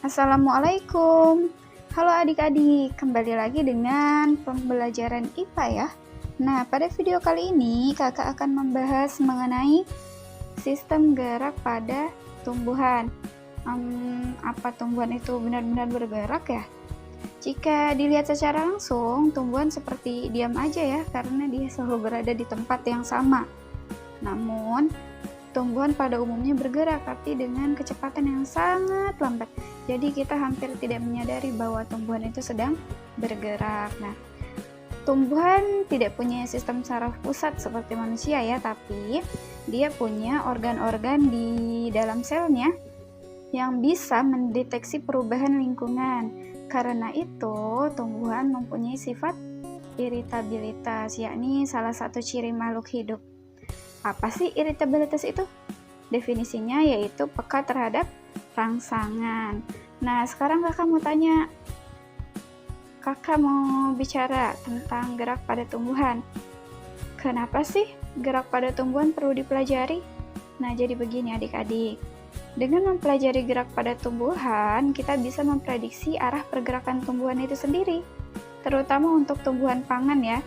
Assalamualaikum. Halo adik-adik, kembali lagi dengan pembelajaran IPA ya. Nah, pada video kali ini kakak akan membahas mengenai sistem gerak pada tumbuhan. Apa tumbuhan itu benar-benar bergerak ya? Jika dilihat secara langsung, tumbuhan seperti diam aja ya, karena dia selalu berada di tempat yang sama. Namun, tumbuhan pada umumnya bergerak, tapi dengan kecepatan yang sangat lambat. Jadi kita hampir tidak menyadari bahwa tumbuhan itu sedang bergerak. Nah, tumbuhan tidak punya sistem saraf pusat seperti manusia ya, tapi dia punya organ-organ di dalam selnya yang bisa mendeteksi perubahan lingkungan. Karena itu, tumbuhan mempunyai sifat iritabilitas, yakni salah satu ciri makhluk hidup. Apa sih iritabilitas itu? Definisinya yaitu peka terhadap rangsangan. Nah, sekarang kakak mau tanya, kakak mau bicara tentang gerak pada tumbuhan. Kenapa sih gerak pada tumbuhan perlu dipelajari? Nah, jadi begini adik-adik. Dengan mempelajari gerak pada tumbuhan, kita bisa memprediksi arah pergerakan tumbuhan itu sendiri, terutama untuk tumbuhan pangan ya.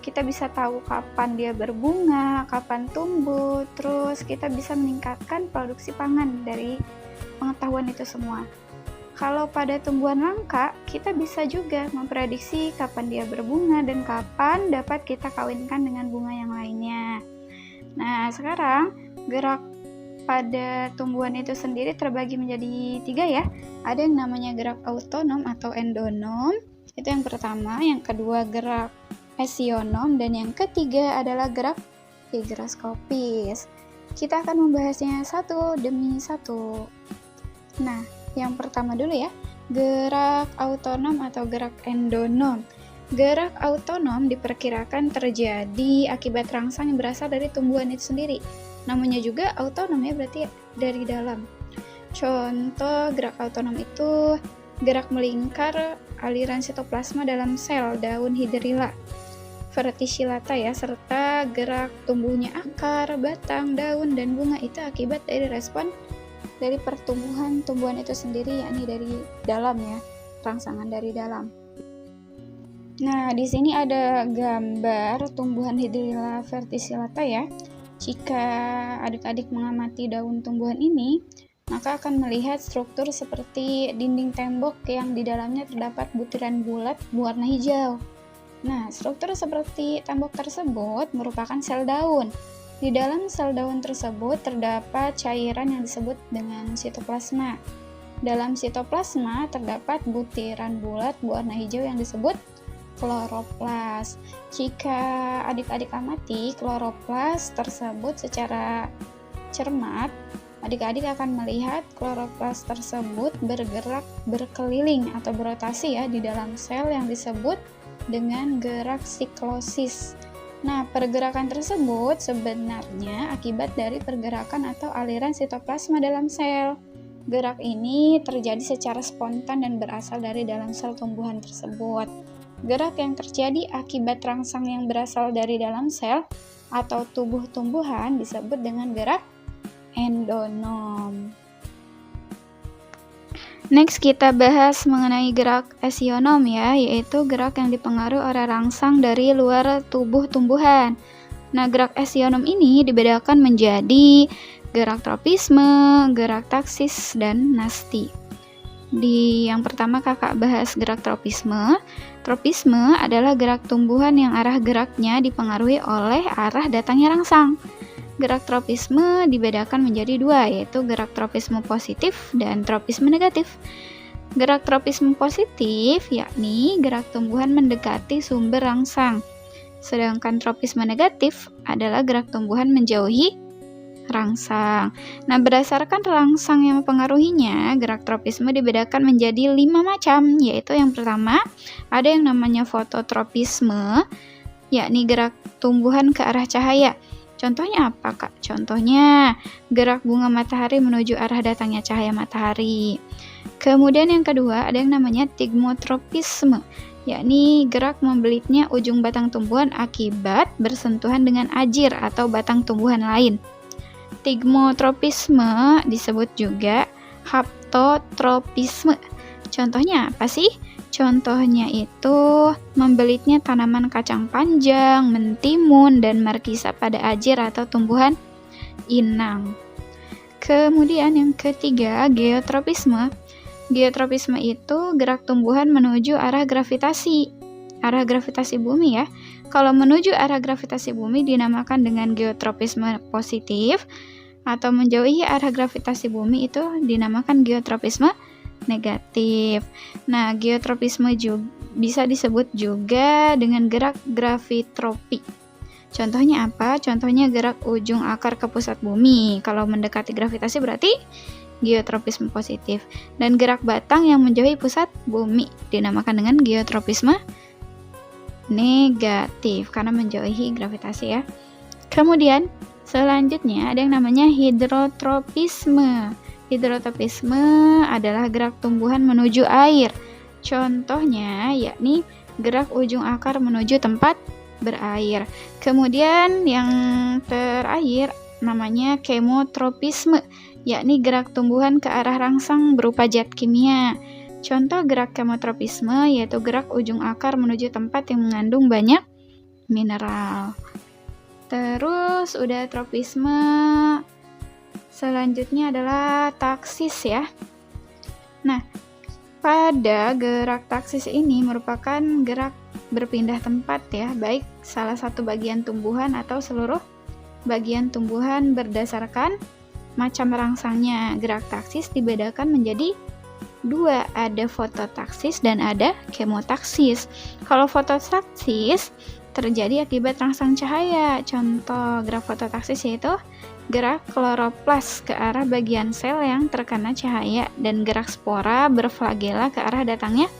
Kita bisa tahu kapan dia berbunga, kapan tumbuh, terus kita bisa meningkatkan produksi pangan dari pengetahuan itu semua. Kalau pada tumbuhan langka, kita bisa juga memprediksi kapan dia berbunga dan kapan dapat kita kawinkan dengan bunga yang lainnya. Nah, sekarang gerak pada tumbuhan itu sendiri terbagi menjadi 3 ya. Ada yang namanya gerak autonom atau endonom, itu yang pertama. Yang kedua gerak esionom, dan yang ketiga adalah gerak higroskopis. Kita akan membahasnya satu demi satu. Nah, yang pertama dulu ya, gerak autonom atau gerak endonom. Gerak autonom diperkirakan terjadi akibat rangsang yang berasal dari tumbuhan itu sendiri. Namanya juga autonom ya, berarti dari dalam. Contoh gerak autonom itu gerak melingkar aliran sitoplasma dalam sel daun hidrilla verticillata ya, serta gerak tumbuhnya akar, batang, daun, dan bunga itu akibat dari respon dari pertumbuhan tumbuhan itu sendiri, yakni dari dalam ya, rangsangan dari dalam. Nah, di sini ada gambar tumbuhan hidrilla verticillata ya. Jika adik-adik mengamati daun tumbuhan ini, maka akan melihat struktur seperti dinding tembok yang di dalamnya terdapat butiran bulat berwarna hijau. Nah, struktur seperti tembok tersebut merupakan sel daun. Di dalam sel daun tersebut terdapat cairan yang disebut dengan sitoplasma. Dalam sitoplasma terdapat butiran bulat berwarna hijau yang disebut kloroplas. Jika adik-adik amati kloroplas tersebut secara cermat, adik-adik akan melihat kloroplas tersebut bergerak berkeliling atau berotasi ya di dalam sel yang disebut dengan gerak siklosis. Nah, pergerakan tersebut sebenarnya akibat dari pergerakan atau aliran sitoplasma dalam sel. Gerak ini terjadi secara spontan dan berasal dari dalam sel tumbuhan tersebut. Gerak yang terjadi akibat rangsang yang berasal dari dalam sel atau tubuh tumbuhan disebut dengan gerak endonom. Next kita bahas mengenai gerak esionom ya, yaitu gerak yang dipengaruhi oleh rangsang dari luar tubuh tumbuhan. Nah, gerak esionom ini dibedakan menjadi gerak tropisme, gerak taksis, dan nasti. Di yang pertama kakak bahas gerak tropisme. Tropisme adalah gerak tumbuhan yang arah geraknya dipengaruhi oleh arah datangnya rangsang. Gerak tropisme dibedakan menjadi 2, yaitu gerak tropisme positif dan tropisme negatif. Gerak tropisme positif yakni gerak tumbuhan mendekati sumber rangsang, sedangkan tropisme negatif adalah gerak tumbuhan menjauhi rangsang. Nah, berdasarkan rangsang yang mempengaruhinya, gerak tropisme dibedakan menjadi 5 macam, yaitu yang pertama ada yang namanya fototropisme, yakni gerak tumbuhan ke arah cahaya. Contohnya apa, Kak? Contohnya gerak bunga matahari menuju arah datangnya cahaya matahari. Kemudian yang kedua ada yang namanya tigmotropisme, yakni gerak membelitnya ujung batang tumbuhan akibat bersentuhan dengan ajir atau batang tumbuhan lain. Tigmotropisme disebut juga fototropisme. Contohnya apa sih? Contohnya itu membelitnya tanaman kacang panjang, mentimun, dan markisa pada ajir atau tumbuhan inang. Kemudian yang ketiga, geotropisme. Geotropisme itu gerak tumbuhan menuju arah gravitasi bumi ya. Kalau menuju arah gravitasi bumi dinamakan dengan geotropisme positif, atau menjauhi arah gravitasi bumi itu dinamakan geotropisme negatif. Nah, geotropisme juga bisa disebut juga dengan gerak gravitropi. Contohnya apa? Contohnya gerak ujung akar ke pusat bumi. Kalau mendekati gravitasi berarti geotropisme positif. Dan gerak batang yang menjauhi pusat bumi dinamakan dengan geotropisme negatif karena menjauhi gravitasi ya. Kemudian selanjutnya ada yang namanya hidrotropisme. Hidrotropisme adalah gerak tumbuhan menuju air. Contohnya yakni gerak ujung akar menuju tempat berair. Kemudian yang terakhir namanya kemotropisme, yakni gerak tumbuhan ke arah rangsang berupa zat kimia. Contoh gerak kemotropisme yaitu gerak ujung akar menuju tempat yang mengandung banyak mineral. Terus udah tropisme. Selanjutnya adalah taksis ya. Nah, pada gerak taksis ini merupakan gerak berpindah tempat ya, baik salah satu bagian tumbuhan atau seluruh bagian tumbuhan berdasarkan macam rangsangnya. Gerak taksis dibedakan menjadi dua, ada fototaksis dan ada kemotaksis. Kalau fototaksis terjadi akibat rangsang cahaya. Contoh gerak fototaksis yaitu gerak kloroplas ke arah bagian sel yang terkena cahaya dan gerak spora berflagela ke arah datangnya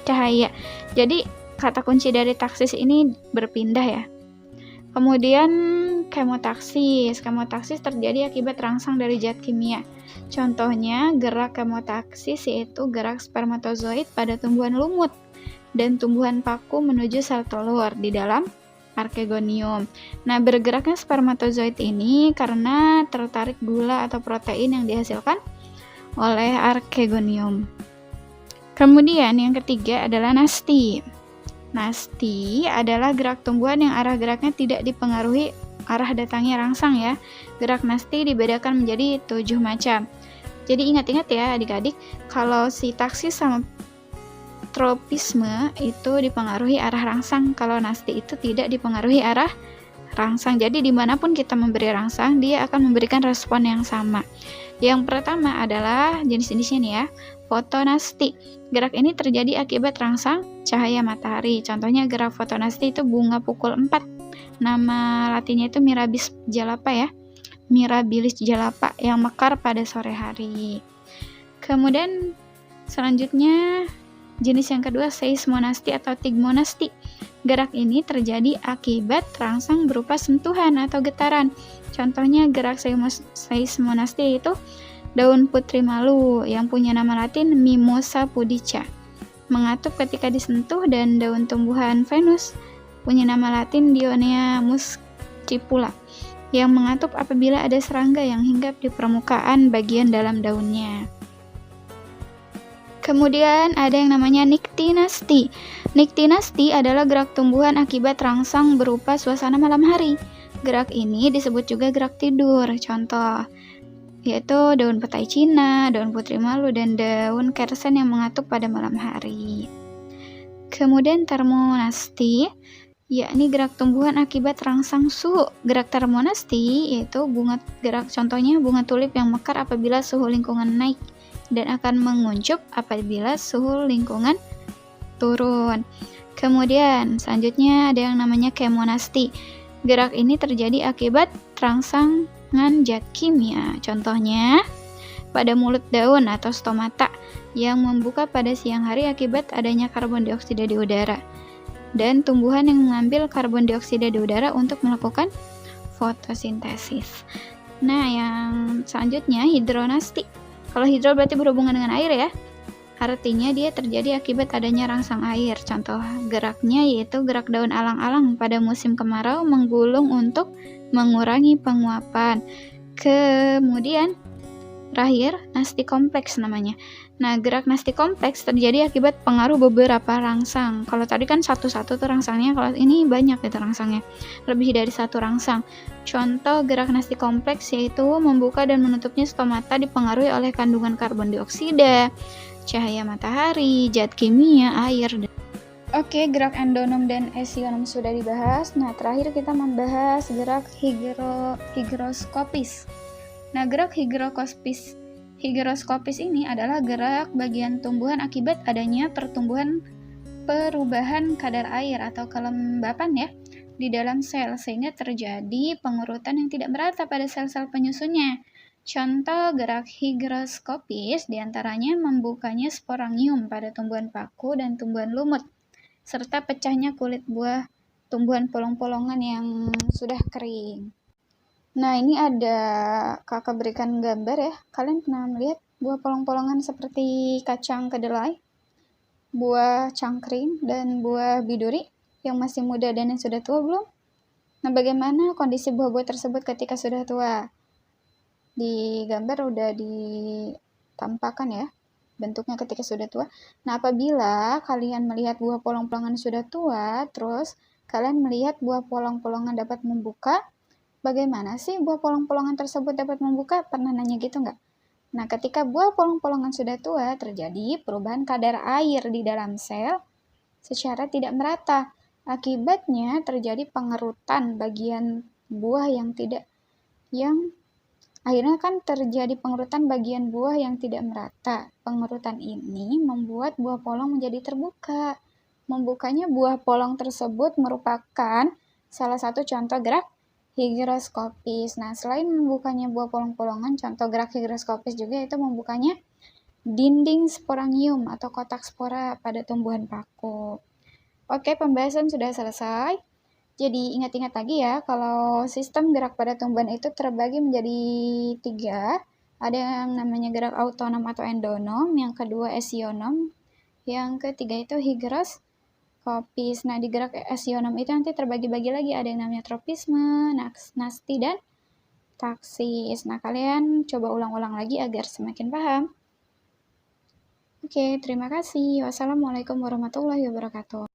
cahaya. Jadi kata kunci dari taksis ini berpindah ya. Kemudian kemotaksis. Kemotaksis terjadi akibat rangsang dari zat kimia. Contohnya gerak kemotaksis yaitu gerak spermatozoid pada tumbuhan lumut dan tumbuhan paku menuju sel telur di dalam arkegonium. Nah, bergeraknya spermatozoid ini karena tertarik gula atau protein yang dihasilkan oleh arkegonium. Kemudian yang ketiga adalah nasti. Nasti adalah gerak tumbuhan yang arah geraknya tidak dipengaruhi arah datangnya rangsang ya. Gerak nasti dibedakan menjadi 7 macam. Jadi ingat-ingat ya adik-adik, kalau si taksis sama tropisme itu dipengaruhi arah rangsang, kalau nasti itu tidak dipengaruhi arah rangsang. Jadi dimanapun kita memberi rangsang, dia akan memberikan respon yang sama. Yang pertama adalah jenis-jenisnya nih ya, fotonasti. Gerak ini terjadi akibat rangsang cahaya matahari. Contohnya gerak fotonasti itu bunga pukul 4. Nama latinnya itu Mirabilis jalapa ya. Mirabilis jalapa yang mekar pada sore hari. Kemudian selanjutnya jenis yang kedua seismonasti atau tigmonasti. Gerak ini terjadi akibat rangsang berupa sentuhan atau getaran. Contohnya gerak seismonasti itu daun putri malu yang punya nama latin Mimosa pudica, mengatup ketika disentuh, dan daun tumbuhan Venus punya nama latin Dionea muscipula yang mengatup apabila ada serangga yang hinggap di permukaan bagian dalam daunnya. Kemudian ada yang namanya niktinasti. Niktinasti adalah gerak tumbuhan akibat rangsang berupa suasana malam hari. Gerak ini disebut juga gerak tidur. Contoh yaitu daun petai Cina, daun putri malu, dan daun kersen yang mengatup pada malam hari. Kemudian termonasti, yakni gerak tumbuhan akibat rangsang suhu. Gerak termonasti yaitu contohnya bunga tulip yang mekar apabila suhu lingkungan naik dan akan menguncup apabila suhu lingkungan turun. Kemudian selanjutnya ada yang namanya kemonasti. Gerak ini terjadi akibat rangsangan zat kimia. Contohnya pada mulut daun atau stomata yang membuka pada siang hari akibat adanya karbon dioksida di udara, dan tumbuhan yang mengambil karbon dioksida di udara untuk melakukan fotosintesis. Nah, yang selanjutnya hidronasti. Kalau hidro berarti berhubungan dengan air ya. Artinya dia terjadi akibat adanya rangsang air. Contoh geraknya yaitu gerak daun alang-alang pada musim kemarau menggulung untuk mengurangi penguapan. Kemudian Terakhir, nasti kompleks namanya. Nah, gerak nasti kompleks terjadi akibat pengaruh beberapa rangsang. Kalau tadi kan satu-satu tuh rangsangnya, kalau ini banyak gitu rangsangnya. Lebih dari satu rangsang. Contoh gerak nasti kompleks yaitu membuka dan menutupnya stomata dipengaruhi oleh kandungan karbon dioksida, cahaya matahari, zat kimia, air. Oke, gerak endonom dan esionom sudah dibahas. Nah, terakhir kita membahas gerak higroskopis. Nah, gerak higroskopis ini adalah gerak bagian tumbuhan akibat adanya perubahan kadar air atau kelembapan ya di dalam sel sehingga terjadi pengurutan yang tidak merata pada sel-sel penyusunnya. Contoh gerak higroskopis diantaranya membukanya sporangium pada tumbuhan paku dan tumbuhan lumut, serta pecahnya kulit buah tumbuhan polong-polongan yang sudah kering. Nah, ini ada kakak berikan gambar ya. Kalian pernah melihat buah polong-polongan seperti kacang kedelai, buah cangkring, dan buah biduri yang masih muda dan yang sudah tua belum? Nah, bagaimana kondisi buah-buah tersebut ketika sudah tua? Di gambar udah ditampakkan ya bentuknya ketika sudah tua. Nah, apabila kalian melihat buah polong-polongan sudah tua, terus kalian melihat buah polong-polongan dapat membuka, bagaimana sih buah polong-polongan tersebut dapat membuka? Pernah nanya gitu nggak? Nah, ketika buah polong-polongan sudah tua, terjadi perubahan kadar air di dalam sel secara tidak merata. Akibatnya terjadi pengerutan bagian buah akhirnya kan terjadi pengerutan bagian buah yang tidak merata. Pengerutan ini membuat buah polong menjadi terbuka. Membukanya buah polong tersebut merupakan salah satu contoh gerak higroskopis. Nah, selain membukanya buah polong-polongan, contoh gerak higroskopis juga itu membukanya dinding sporangium atau kotak spora pada tumbuhan paku. Oke, pembahasan sudah selesai. Jadi ingat-ingat lagi ya, kalau sistem gerak pada tumbuhan itu terbagi menjadi 3. Ada yang namanya gerak autonom atau endonom, yang kedua esionom, yang ketiga itu higroskopis. Nah, di gerak esionom itu nanti terbagi-bagi lagi, ada yang namanya tropisme, nasti, dan taksis. Nah, kalian coba ulang-ulang lagi agar semakin paham. Oke, terima kasih. Wassalamualaikum warahmatullahi wabarakatuh.